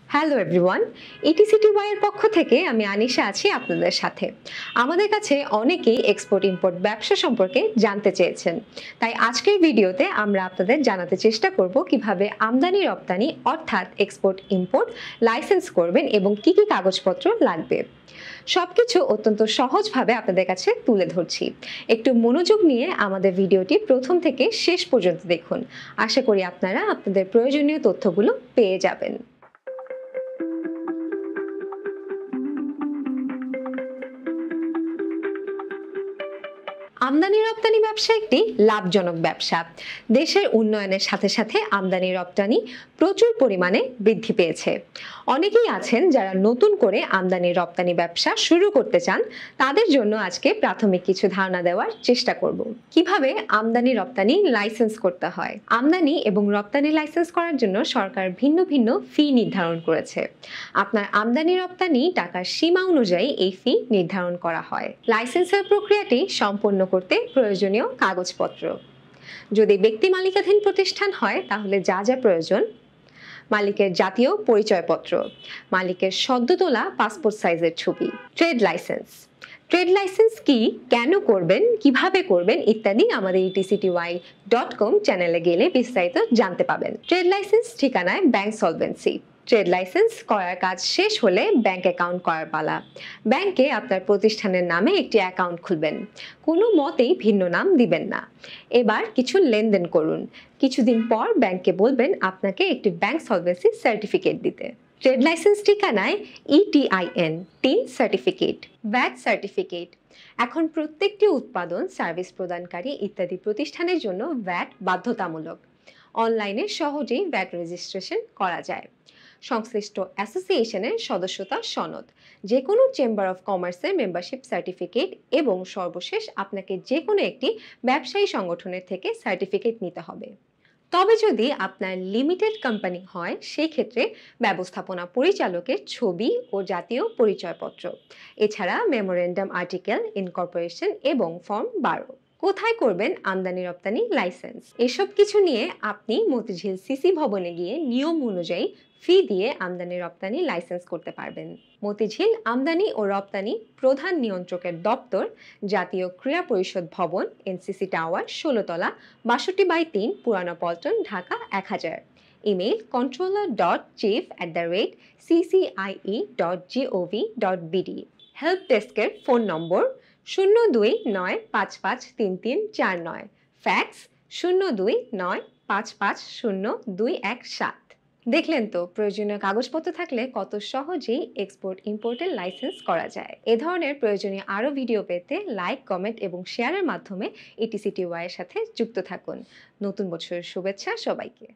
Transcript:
Hello everyone, ইটিসিটিওয়াই এর পক্ষ থেকে আমি আনিশা আছি আপনাদের সাথে। আমাদের কাছে অনেকেই এক্সপোর্ট ইম্পোর্ট ব্যবসা সম্পর্কে জানতে চেয়েছেন, তাই আজকের ভিডিওতে আমরা আপনাদের জানাতে চেষ্টা করব কিভাবে আমদানি রপ্তানি অর্থাৎ এক্সপোর্ট ইম্পোর্ট লাইসেন্স করবেন এবং কি কি কাগজপত্র লাগবে। সবকিছু অত্যন্ত সহজভাবে আপনাদের কাছে তুলে ধরছি। একটু মনোযোগ নিয়ে আমাদের ভিডিওটি প্রথম থেকে শেষ পর্যন্ত দেখুন। আশা করি আপনারা আপনাদের প্রয়োজনীয় তথ্যগুলো পেয়ে যাবেন। আমদানি রপ্তানি ব্যবসা একটি লাভজনক ব্যবসা। দেশের উন্নয়নের সাথে সাথে আমদানি রপ্তানি প্রচুর পরিমাণে বৃদ্ধি পেয়েছে। অনেকেই আছেন যারা নতুন করে আমদানি রপ্তানি ব্যবসা শুরু করতে চান, তাদের জন্য আজকে প্রাথমিক কিছু ধারণা দেওয়ার চেষ্টা করব। কিভাবে আমদানি রপ্তানি লাইসেন্স করতে হয়। আমদানি এবং রপ্তানি লাইসেন্স করার জন্য সরকার ভিন্ন ভিন্ন ফি নির্ধারণ করেছে। আপনার আমদানি রপ্তানি টাকার সীমা অনুযায়ী এই ফি নির্ধারণ করা হয়। লাইসেন্সের প্রক্রিয়াটি সম্পন্ন করতে প্রয়োজনীয় কাগজপত্র। যদি ব্যক্তি মালিকাধীন প্রতিষ্ঠান হয় তাহলে যা যা প্রয়োজন: মালিকের জাতীয় পরিচয়পত্র, মালিকের সদ্য তোলা পাসপোর্ট সাইজের ছবি, ট্রেড লাইসেন্স। ট্রেড লাইসেন্স কি, কেন করবেন, কিভাবে করবেন ইত্যাদি আমাদের etcty.com চ্যানেলে গেলে বিস্তারিত জানতে পাবেন। ট্রেড লাইসেন্স ঠিকানায় ব্যাংক সলভেন্সি। ট্রেড লাইসেন্স করার কাজ শেষ হলে ব্যাংক অ্যাকাউন্ট করার পালা। ব্যাংকে আপনার প্রতিষ্ঠানের নামে একটি অ্যাকাউন্ট খুলবেন, কোনো মতেই ভিন্ন নাম দিবেন না। এবার কিছু লেনদেন করুন, কিছুদিন পর ব্যাংকে বলবেন আপনাকে একটি ব্যাংক সলভেন্সি সার্টিফিকেট দিতে। ট্রেড লাইসেন্স ঠিকানায় ETIN, tin certificate, VAT certificate. এখন প্রত্যেকটি উৎপাদন, সার্ভিস প্রদানকারী ইত্যাদি প্রতিষ্ঠানের জন্য ভ্যাট বাধ্যতামূলক। অনলাইনে সহজেই ভ্যাট রেজিস্ট্রেশন করা যায়। সংশ্লিষ্ট অ্যাসোসিয়েশনের সদস্যতা সনদ, যে কোনো চেম্বার অফ কমার্সের মেম্বারশিপ সার্টিফিকেট এবং সর্বশেষ আপনাকে যে কোনো একটি ব্যবসায়ী সংগঠনের থেকে সার্টিফিকেট নিতে হবে। তবে যদি আপনার লিমিটেড কোম্পানি হয় সেই ক্ষেত্রে ব্যবস্থাপনা পরিচালকের ছবি ও জাতীয় পরিচয়পত্র, এছাড়া মেমোরেন্ডাম আর্টিকেল, ইনকর্পোরেশন এবং ফর্ম 12। কোথায় করবেন আমদানি রপ্তানি লাইসেন্স? এসব কিছু নিয়ে আপনি মতিঝিল সিসি ভবনে গিয়ে নিয়ম অনুযায়ী ফি দিয়ে আমদানি রপ্তানি লাইসেন্স করতে পারবেন। মতিঝিল আমদানি ও রপ্তানি প্রধান নিয়ন্ত্রকের দপ্তর, জাতীয় ক্রীড়া পরিষদ ভবন, NCC টাওয়ার, 16 তলা, 62/3, পুরানা Paltan, Dhaka 1000। Email controller.chief@ccie.gov.bd। Help ডেস্কের ফোন নম্বর 029553349, ফ্যাক্স 029550217। দেখলেন তো, প্রয়োজনীয় কাগজপত্র থাকলে কত সহজেই এক্সপোর্ট ইম্পোর্টের লাইসেন্স করা যায়। এ ধরনের প্রয়োজনীয় আরও ভিডিও পেতে লাইক, কমেন্ট এবং শেয়ারের মাধ্যমে ETCTY এর সাথে যুক্ত থাকুন। নতুন বছরের শুভেচ্ছা সবাইকে।